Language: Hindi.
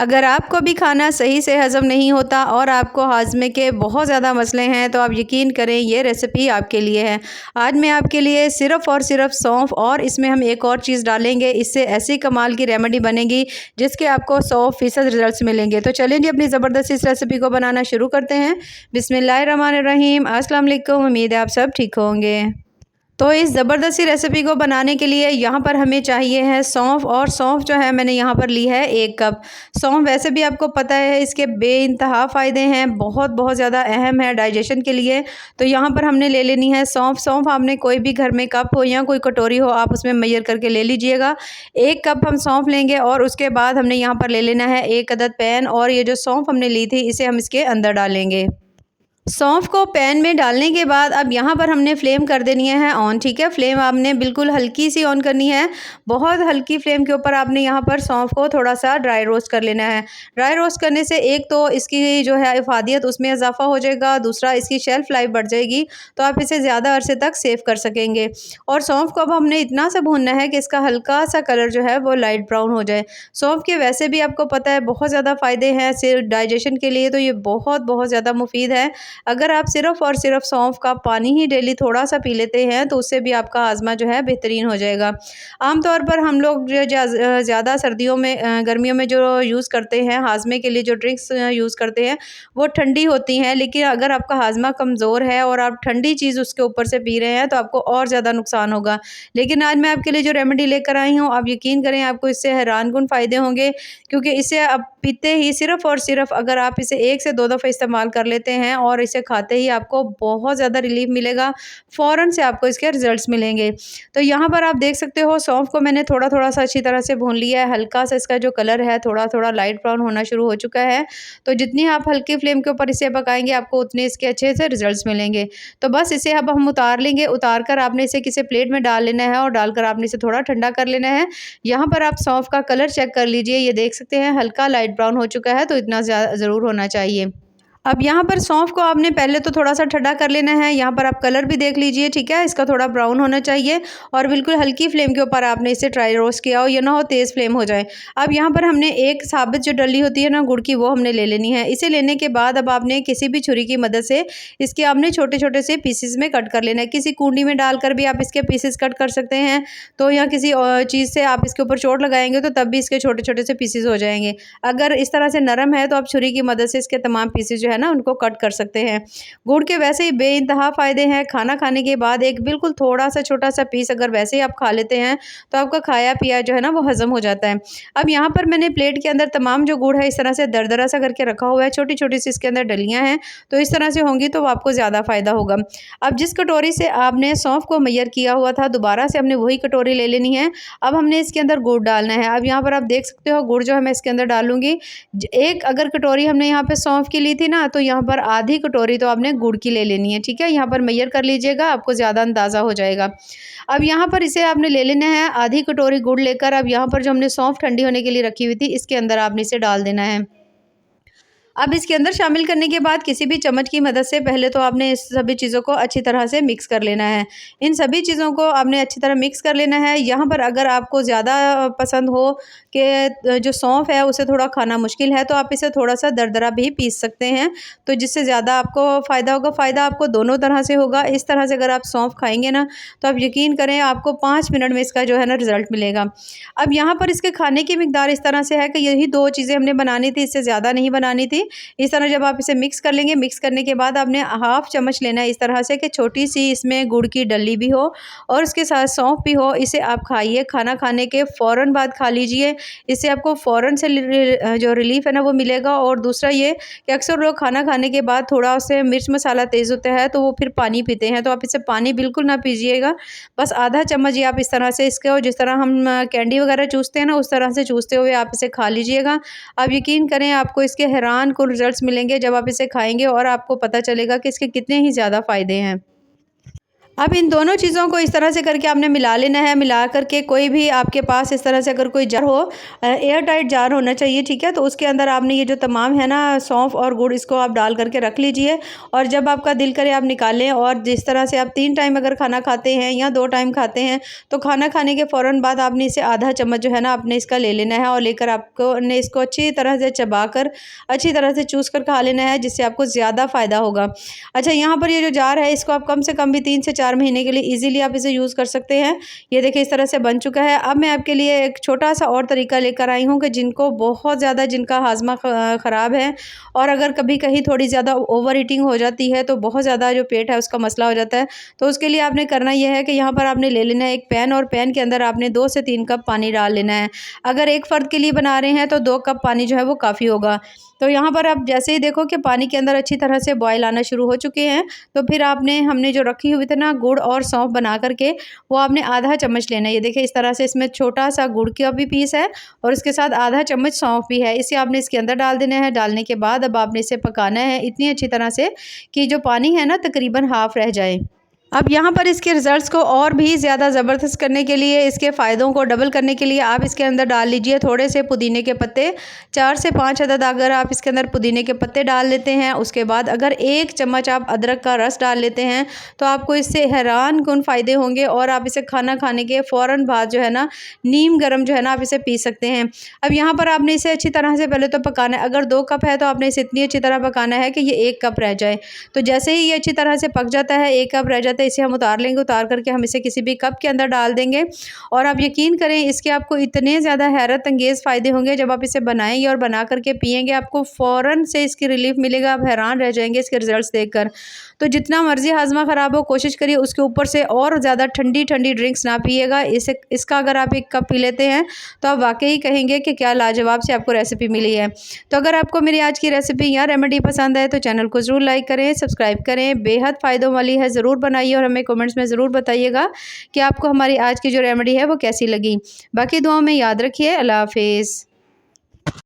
अगर आपको भी खाना सही से हज़म नहीं होता और आपको हाजमे के बहुत ज़्यादा मसले हैं तो आप यकीन करें ये रेसिपी आपके लिए है। आज मैं आपके लिए सिर्फ़ और सिर्फ़ सौंफ और इसमें हम एक और चीज़ डालेंगे, इससे ऐसी कमाल की रेमेडी बनेगी जिसके आपको 100% रिज़ल्ट्स मिलेंगे। तो चलिए जी अपनी ज़बरदस्त इस रेसिपी को बनाना शुरू करते हैं। बिस्मिल्लाहिर्रहमानिर्रहीम, अस्सलाम वालेकुम। उम्मीद है आप सब ठीक होंगे। तो इस ज़बरदस्ती रेसिपी को बनाने के लिए यहाँ पर हमें चाहिए है सौंफ, और सौंफ जो है मैंने यहाँ पर ली है 1 कप। सौंफ वैसे भी आपको पता है इसके बेइंतहा फ़ायदे हैं, बहुत बहुत ज़्यादा अहम है डाइजेशन के लिए। तो यहाँ पर हमने ले लेनी है सौंफ। सौंफ आपने कोई भी घर में कप हो या कोई कटोरी हो आप उसमें मेजर करके ले लीजिएगा। 1 कप हम सौंफ लेंगे और उसके बाद हमने यहाँ पर ले लेना है 1 अदद पैन, और ये जो सौंफ हमने ली थी इसे हम इसके अंदर डालेंगे। सौंफ को पैन में डालने के बाद अब यहाँ पर हमने फ्लेम कर देनी है ऑन, ठीक है। फ्लेम आपने बिल्कुल हल्की सी ऑन करनी है। बहुत हल्की फ्लेम के ऊपर आपने यहाँ पर सौंफ को थोड़ा सा ड्राई रोस्ट कर लेना है। ड्राई रोस्ट करने से एक तो इसकी जो है इफ़ादियत उसमें इजाफा हो जाएगा, दूसरा इसकी शेल्फ लाइफ बढ़ जाएगी, तो आप इसे ज़्यादा अरसे तक सेव कर सकेंगे। और सौंफ को अब हमने इतना सा भूनना है कि इसका हल्का सा कलर जो है वो लाइट ब्राउन हो जाए। सौंफ के वैसे भी आपको पता है बहुत ज़्यादा फ़ायदे हैं सिर्फ डाइजेशन के लिए, तो ये बहुत बहुत ज़्यादा मुफीद है। अगर आप सिर्फ़ और सिर्फ़ सौंफ का पानी ही डेली थोड़ा-सा पी लेते हैं तो उससे भी आपका हाज़मा जो है बेहतरीन हो जाएगा। आम तौर पर हम लोग जो ज़्यादा सर्दियों में गर्मियों में जो यूज़ करते हैं हाज़मे के लिए, जो ड्रिंक्स यूज़ करते हैं वो ठंडी होती हैं, लेकिन अगर आपका हाज़मा कमज़ोर है और आप ठंडी चीज़ उसके ऊपर से पी रहे हैं तो आपको और ज़्यादा नुकसान होगा। लेकिन आज मैं आपके लिए जो रेमेडी लेकर आई हूँ, आप यकीन करें आपको इससे हैरानकुन फ़ायदे होंगे, क्योंकि इसे आप पीते ही सिर्फ़ और सिर्फ़ अगर आप इसे 1 से 2 दफ़े इस्तेमाल कर लेते हैं और इसे खाते ही आपको बहुत ज़्यादा रिलीफ़ मिलेगा, फ़ौरन से आपको इसके रिज़ल्ट्स मिलेंगे। तो यहाँ पर आप देख सकते हो सौंफ को मैंने थोड़ा-थोड़ा सा अच्छी तरह से भून लिया है, हल्का सा इसका जो कलर है थोड़ा-थोड़ा लाइट ब्राउन होना शुरू हो चुका है। तो जितनी आप हल्की फ्लेम के ऊपर इसे पकाएँगे आपको उतने इसके अच्छे से रिज़ल्ट्स मिलेंगे। तो बस इसे अब हम उतार लेंगे, उतार कर आपने इसे किसी प्लेट में डाल लेना है और डालकर आपने इसे थोड़ा ठंडा कर लेना है। यहाँ पर आप सौंफ का कलर चेक कर लीजिए, ये देख सकते हैं हल्का लाइट ब्राउन हो चुका है, तो इतना ज़रूर होना चाहिए। अब यहाँ पर सौंफ को आपने पहले तो थोड़ा-सा ठंडा कर लेना है। यहाँ पर आप कलर भी देख लीजिए, ठीक है? इसका थोड़ा ब्राउन होना चाहिए और बिल्कुल हल्की फ्लेम के ऊपर आपने इसे ड्राई रोस्ट किया हो, ये ना हो तेज़ फ्लेम हो जाए। अब यहाँ पर हमने एक साबित जो डली होती है ना गुड़ की, वो हमने ले लेनी है। इसे लेने के बाद अब आपने किसी भी छुरी की मदद से इसके आपने छोटे-छोटे से पीसेस में कट कर लेना है। किसी कूंडी में डालकर भी आप इसके पीसेस कट कर सकते हैं, तो या किसी चीज़ से आप इसके ऊपर चोट लगाएँगे तो तब भी इसके छोटे-छोटे से पीसेस हो जाएँगे। अगर इस तरह से नरम है तो आप छुरी की मदद से इसके तमाम पीसेस जो है ना उनको कट कर सकते हैं। गुड़ के वैसे ही बेइंतहा फ़ायदे हैं। खाना खाने के बाद एक बिल्कुल थोड़ा-सा छोटा-सा पीस अगर वैसे ही आप खा लेते हैं तो आपका खाया-पिया जो है ना वो हज़म हो जाता है। अब यहाँ पर मैंने प्लेट के अंदर तमाम जो गुड़ है इस तरह से दरदरा सा करके रखा हुआ है, छोटी-छोटी सी इसके अंदर डलियाँ हैं, तो इस तरह से होंगी तो आपको ज़्यादा फ़ायदा होगा। अब जिस कटोरी से आपने सौंफ को मेजर किया हुआ था, दोबारा से हमने वही कटोरी ले लेनी है। अब हमने इसके अंदर गुड़ डालना है। अब यहाँ पर आप देख सकते हो गुड़ जो है मैं इसके अंदर डालूँगी। एक अगर कटोरी हमने यहाँ पे सौंफ की ली थी ना, तो यहाँ पर आधी कटोरी तो आपने गुड़ की ले लेनी है, ठीक है? यहाँ पर मेजर कर लीजिएगा, आपको ज़्यादा अंदाज़ा हो जाएगा। अब यहाँ पर इसे आपने ले लेना है आधी कटोरी गुड़ लेकर, अब यहाँ पर जो हमने सौंफ ठंडी होने के लिए रखी हुई थी, इसके अंदर आपने इसे डाल देना है। अब इसके अंदर शामिल करने के बाद किसी भी चम्मच की मदद से पहले तो आपने इस सभी चीज़ों को अच्छी तरह से मिक्स कर लेना है। इन सभी चीज़ों को आपने अच्छी तरह मिक्स कर लेना है। यहाँ पर अगर आपको ज़्यादा पसंद हो कि जो सौंफ है उसे थोड़ा खाना मुश्किल है, तो आप इसे थोड़ा-सा दरदरा भी पीस सकते हैं, तो जिससे ज़्यादा आपको फ़ायदा होगा। फ़ायदा आपको दोनों तरह से होगा। इस तरह से अगर आप सौंफ खाएँगे ना, तो आप यकीन करें आपको 5 मिनट में इसका जो है ना रिज़ल्ट मिलेगा। अब यहाँ पर इसके खाने की मिकदार इस तरह से है कि यही 2 चीज़ें हमने बनानी थी, इससे ज़्यादा नहीं बनानी थी। इस तरह जब आप इसे मिक्स कर लेंगे, मिक्स करने के बाद आपने हाफ़ चम्मच लेना है इस तरह से कि छोटी-सी इसमें गुड़ की डली भी हो और उसके साथ सौंफ भी हो। इसे आप खाइए, खाना खाने के फ़ौरन बाद खा लीजिए। इससे आपको फ़ौरन से जो रिलीफ़ है ना वो मिलेगा। और दूसरा ये कि अक्सर लोग खाना खाने के बाद थोड़ा उससे मिर्च मसाला तेज़ होता है तो वो फिर पानी पीते हैं, तो आप इसे पानी बिल्कुल ना पीजिएगा। बस आधा चम्मच ही आप इस तरह से इसको, जिस तरह हम कैंडी वगैरह चूसते हैं ना उस तरह से चूसते हुए आप इसे खा लीजिएगा। आप यकीन करें आपको इसके हैरानकुन रिज़ल्ट्स मिलेंगे जब आप इसे खाएँगे और आपको पता चलेगा कि इसके कितने ही ज़्यादा फ़ायदे हैं। अब इन दोनों चीज़ों को इस तरह से करके आपने मिला लेना है। मिला करके कोई भी आपके पास इस तरह से अगर कोई जार हो, एयर टाइट जार होना चाहिए, ठीक है। तो उसके अंदर आपने ये जो तमाम है ना सौंफ और गुड़, इसको आप डाल करके रख लीजिए। और जब आपका दिल करे आप निकालें। और जिस तरह से आप 3 टाइम अगर खाना खाते हैं या 2 टाइम खाते हैं, तो खाना खाने के फ़ौरन बाद आपने इसे आधा चम्मच जो है ना आपने इसका ले लेना है। और लेकर आपको ने इसको अच्छी तरह से चबा कर, अच्छी तरह से चूस कर खा लेना है, जिससे आपको ज़्यादा फ़ायदा होगा। अच्छा, यहाँ पर ये जो जार है, इसको आप कम से कम भी 3 से 4 महीने के लिए ईज़िली आप इसे यूज़ कर सकते हैं। ये देखिए इस तरह से बन चुका है। अब मैं आपके लिए एक छोटा-सा और तरीका लेकर आई हूँ कि जिनको बहुत ज़्यादा, जिनका हाज़मा ख़राब है, और अगर कभी कहीं थोड़ी ज़्यादा ओवर ईटिंग हो जाती है, तो बहुत ज़्यादा जो पेट है उसका मसला हो जाता है। तो उसके लिए आपने करना ये है कि यहाँ पर आपने ले लेना है एक पैन, और पैन के अंदर आपने 2 से 3 कप पानी डाल लेना है। अगर एक फ़र्द के लिए बना रहे हैं तो 2 कप पानी जो है वो काफ़ी होगा। तो यहाँ पर आप जैसे ही देखो कि पानी के अंदर अच्छी तरह से बॉयल आना शुरू हो चुके हैं, तो फिर हमने जो रखी हुई थी ना गुड़ और सौंफ बना करके, वो आपने आधा चम्मच लेना है। ये देखिए इस तरह से इसमें छोटा-सा गुड़ का भी पीस है, और इसके साथ आधा चम्मच सौंफ भी है। इसे आपने इसके अंदर डाल देना है। डालने के बाद अब आपने इसे पकाना है इतनी अच्छी तरह से कि जो पानी है ना तकरीबन हाफ़ रह जाए। अब यहाँ पर इसके रिज़ल्ट्स को और भी ज़्यादा ज़बरदस्त करने के लिए, इसके फ़ायदों को डबल करने के लिए, आप इसके अंदर डाल लीजिए थोड़े से पुदीने के पत्ते। 4 से 5 अदद अगर आप इसके अंदर पुदीने के पत्ते डाल लेते हैं, उसके बाद अगर 1 चम्मच आप अदरक का रस डाल लेते हैं, तो आपको इससे हैरानकुन फ़ायदे होंगे। और आप इसे खाना खाने के फ़ौरन बाद जो है ना नीम गर्म जो है ना आप इसे पी सकते हैं। अब यहाँ पर आपने इसे अच्छी तरह से पहले तो पकाना है। अगर 2 कप है तो आपने इसे इतनी अच्छी तरह पकाना है कि ये 1 कप रह जाए। तो जैसे ही ये अच्छी तरह से पक जाता है, 1 कप रह जाता है, इसे हम उतार लेंगे। उतार करके हम इसे किसी भी कप के अंदर डाल देंगे। और आप यकीन करें, इसके आपको इतने ज़्यादा हैरत अंगेज़ फ़ायदे होंगे। जब आप इसे बनाएंगे और बना करके पिएंगे, आपको फ़ौरन से इसकी रिलीफ मिलेगा। आप हैरान रह जाएंगे इसके रिज़ल्ट्स देखकर। तो जितना मर्ज़ी हाज़मा ख़राब हो, कोशिश करिए उसके ऊपर से और ज़्यादा ठंडी ठंडी ड्रिंक्स ना पिएगा। इसका अगर आप 1 कप पी लेते हैं, तो आप वाकई कहेंगे कि क्या लाजवाब से आपको रेसिपी मिली है। तो अगर आपको मेरी आज की रेसिपी या रेमेडी पसंद आए, तो चैनल को ज़रूर लाइक करें, सब्सक्राइब करें। बेहद फ़ायदों वाली है, ज़रूर बनाइए और हमें कमेंट्स में ज़रूर बताइएगा कि आपको हमारी आज की जो रेमेडी है वो कैसी लगी। बाकी दुआओं में याद रखिए। अल्लाह हाफ़िज़।